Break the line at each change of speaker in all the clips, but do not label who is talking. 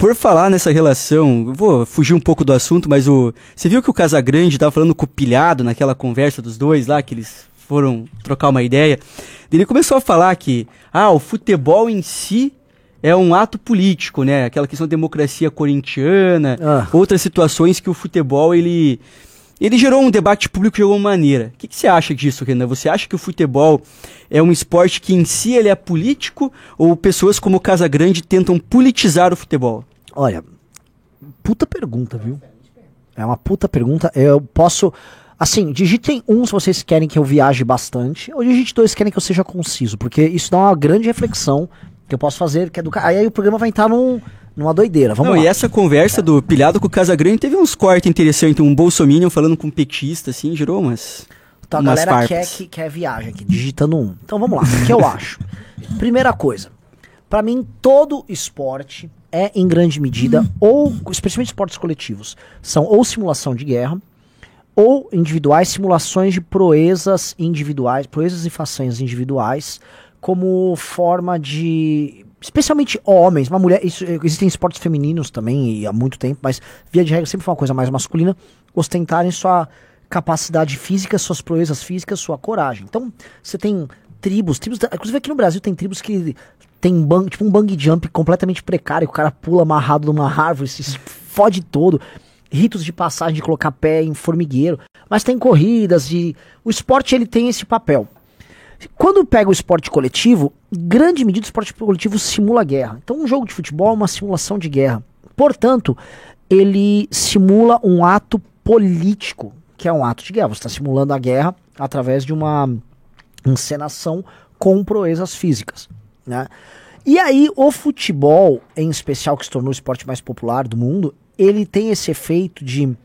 Por falar nessa relação, eu vou fugir um pouco do assunto, mas você viu que o Casagrande tava falando com o Pilhado naquela conversa dos dois lá, que eles foram trocar uma ideia. Ele começou a falar que o futebol em si é um ato político, né? Aquela questão da democracia corintiana, outras situações que o futebol, ele gerou um debate público de alguma maneira. O que você acha disso, Renan? Você acha que o futebol é um esporte que em si ele é político, ou pessoas como o Casagrande tentam politizar o futebol?
Olha, puta pergunta, viu? É uma puta pergunta. Eu posso... Assim, digitem 1 se vocês querem que eu viaje bastante, ou digite 2 se querem que eu seja conciso, porque isso dá uma grande reflexão que eu posso fazer, que é do... Aí o programa vai entrar numa doideira. Vamos lá.
E essa conversa do Pilhado com o Casagrande teve uns cortes interessantes, um bolsominion falando com um petista, assim, gerou umas...
Então a galera quer viagem aqui, digitando 1. Então vamos lá, o que eu acho? Primeira coisa, pra mim todo esporte é em grande medida, ou especialmente esportes coletivos, são ou simulação de guerra, ou individuais, simulações de proezas individuais, proezas e façanhas individuais, como forma de... Especialmente homens, uma mulher, existem esportes femininos também, e há muito tempo, mas via de regra sempre foi uma coisa mais masculina, ostentarem sua capacidade física, suas proezas físicas, sua coragem. Então, você tem tribos, inclusive aqui no Brasil tem tribos que tem tipo um bungee jump completamente precário, o cara pula amarrado numa árvore, se fode todo, ritos de passagem de colocar pé em formigueiro, mas tem corridas e o esporte ele tem esse papel. Quando pega o esporte coletivo, grande medida o esporte coletivo simula guerra. Então um jogo de futebol é uma simulação de guerra. Portanto, ele simula um ato político, que é um ato de guerra. Você está simulando a guerra através de uma encenação com proezas físicas, né? E aí o futebol, em especial, que se tornou o esporte mais popular do mundo, ele tem esse efeito de,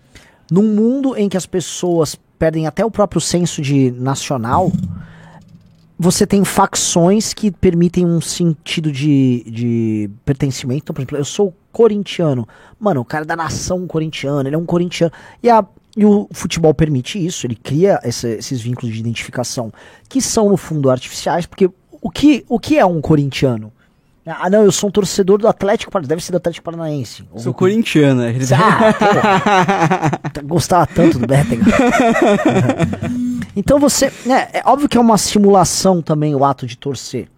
num mundo em que as pessoas perdem até o próprio senso de nacional, você tem facções que permitem um sentido de pertencimento. Então, por exemplo, eu sou corintiano. Mano, o cara é da nação corintiana, ele é um corintiano. E o futebol permite isso, ele cria esses vínculos de identificação que são, no fundo, artificiais, porque o que é um corintiano? Ah, não, eu sou um torcedor do Atlético Paranaense, deve ser do Atlético Paranaense.
Sou corintiano, né?
Gostava tanto do Bétega. Então você, né, é óbvio que é uma simulação também o ato de torcer,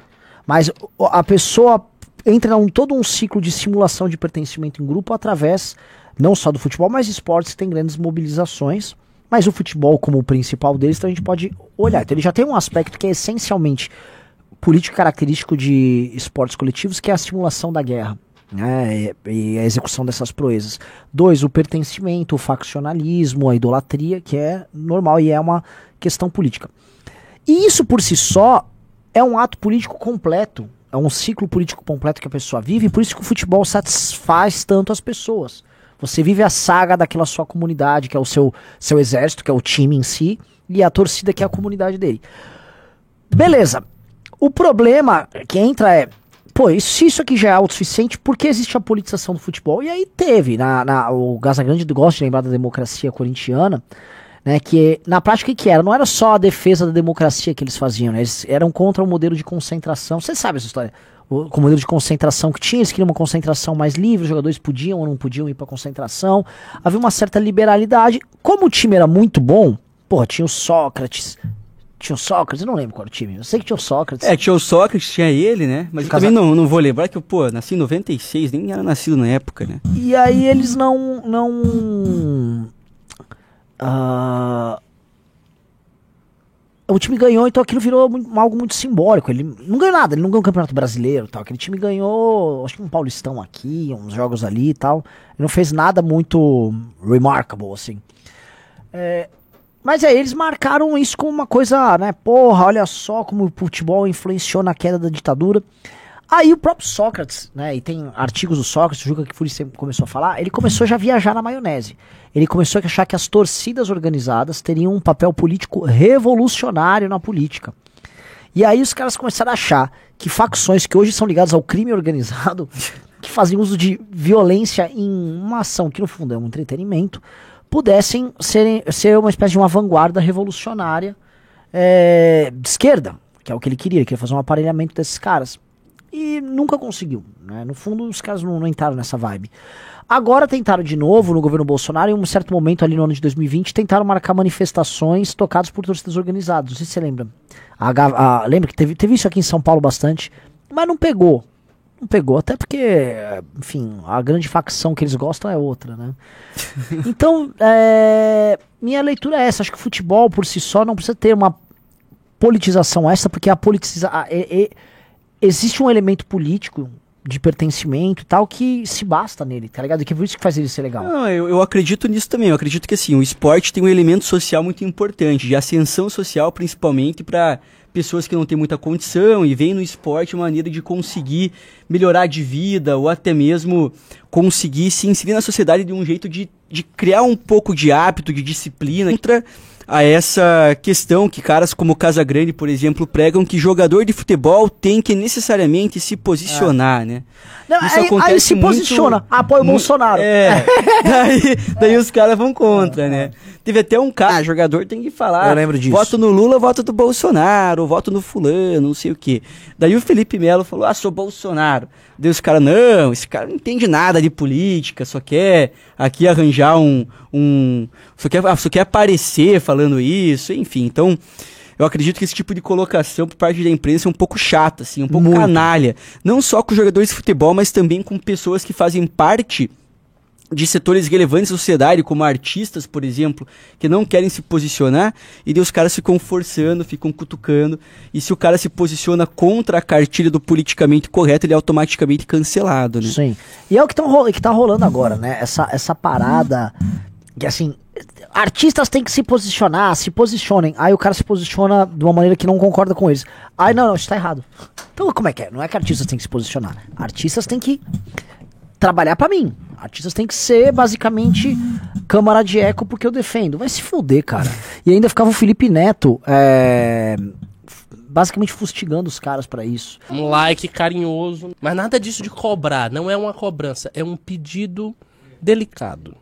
mas a pessoa entra em todo um ciclo de simulação de pertencimento em grupo através, não só do futebol, mas esportes que tem grandes mobilizações, mas o futebol como o principal deles, então a gente pode olhar. Então ele já tem um aspecto que é essencialmente político característico de esportes coletivos, que é a simulação da guerra, né, e a execução dessas proezas. 2, o pertencimento, o faccionalismo, a idolatria, que é normal e é uma questão política. E isso por si só é um ato político completo, é um ciclo político completo que a pessoa vive, e por isso que o futebol satisfaz tanto as pessoas. Você vive a saga daquela sua comunidade, que é o seu exército, que é o time em si, e a torcida, que é a comunidade dele. Beleza. O problema que entra é, se isso aqui já é autossuficiente, por que existe a politização do futebol? E aí teve, o Casagrande gosta de lembrar da democracia corintiana, né, que na prática o que era? Não era só a defesa da democracia que eles faziam, né, eles eram contra o modelo de concentração. Você sabe essa história? O modelo de concentração que tinha, eles queriam uma concentração mais livre, os jogadores podiam ou não podiam ir pra concentração, havia uma certa liberalidade. Como o time era muito bom, tinha o Sócrates, eu não lembro qual era o time, eu sei que tinha o Sócrates.
Tinha o Sócrates, tinha ele, né? Mas eu também não vou lembrar que eu, nasci em 96, nem era nascido na época, né?
E aí eles o time ganhou, então aquilo virou algo muito simbólico. Ele não ganhou nada, ele não ganhou o Campeonato Brasileiro e tal. Aquele time ganhou, acho que um Paulistão aqui, uns jogos ali e tal. Ele não fez nada muito remarkable, assim. Mas aí eles marcaram isso como uma coisa, né? Olha só como o futebol influenciou na queda da ditadura. Aí o próprio Sócrates, né? E tem artigos do Sócrates, o Juca Kfouri sempre começou a falar, ele começou já a viajar na maionese. Ele começou a achar que as torcidas organizadas teriam um papel político revolucionário na política. E aí os caras começaram a achar que facções que hoje são ligadas ao crime organizado, que fazem uso de violência em uma ação que no fundo é um entretenimento, pudessem ser uma espécie de uma vanguarda revolucionária de esquerda, que é o que ele queria fazer um aparelhamento desses caras. e nunca conseguiu, né? No fundo, os caras não entraram nessa vibe. Agora tentaram de novo no governo Bolsonaro, em um certo momento ali no ano de 2020, tentaram marcar manifestações tocadas por torcidas organizadas. Não sei se você lembra. Lembra que teve isso aqui em São Paulo bastante, mas não pegou. Não pegou, até porque, enfim, a grande facção que eles gostam é outra, né? Então, minha leitura é essa. Acho que o futebol, por si só, não precisa ter uma politização extra, porque existe um elemento político de pertencimento e tal, que se basta nele, tá ligado? E que é por isso que faz ele ser legal.
Não, eu acredito nisso também. Eu acredito que, assim, o esporte tem um elemento social muito importante, de ascensão social, principalmente para pessoas que não têm muita condição e veem no esporte uma maneira de conseguir melhorar de vida ou até mesmo conseguir se inserir na sociedade de um jeito de criar um pouco de hábito, de disciplina. Entra a essa questão que caras como Casagrande, por exemplo, pregam que jogador de futebol tem que necessariamente se posicionar, né?
Não, aí se posiciona, apoia o Bolsonaro.
Daí os caras vão contra, né? Teve até um cara, jogador tem que falar,
eu lembro disso.
Voto no Lula, voto do Bolsonaro, voto no fulano, não sei o quê. Daí o Felipe Melo falou, sou Bolsonaro. Daí os caras, não, esse cara não entende nada de política, só quer aqui arranjar só quer aparecer falando isso, enfim. Então, eu acredito que esse tipo de colocação por parte da imprensa é um pouco chata, assim, um pouco canalha. Não só com jogadores de futebol, mas também com pessoas que fazem parte de setores relevantes da sociedade, como artistas, por exemplo, que não querem se posicionar, e daí os caras ficam forçando, ficam cutucando, e se o cara se posiciona contra a cartilha do politicamente correto, ele é automaticamente cancelado, né?
Sim. E é o que tá rolando agora, né? Essa parada que, assim, artistas têm que se posicionar, se posicionem. Aí o cara se posiciona de uma maneira que não concorda com eles. Aí, não, isso tá errado. Então, como é que é? Não é que artistas têm que se posicionar. Artistas têm que trabalhar pra mim. Artistas têm que ser, basicamente, câmara de eco porque eu defendo. Vai se fuder, cara. E ainda ficava o Felipe Neto, basicamente fustigando os caras pra isso.
Um like carinhoso, mas nada disso de cobrar. Não é uma cobrança, é um pedido delicado.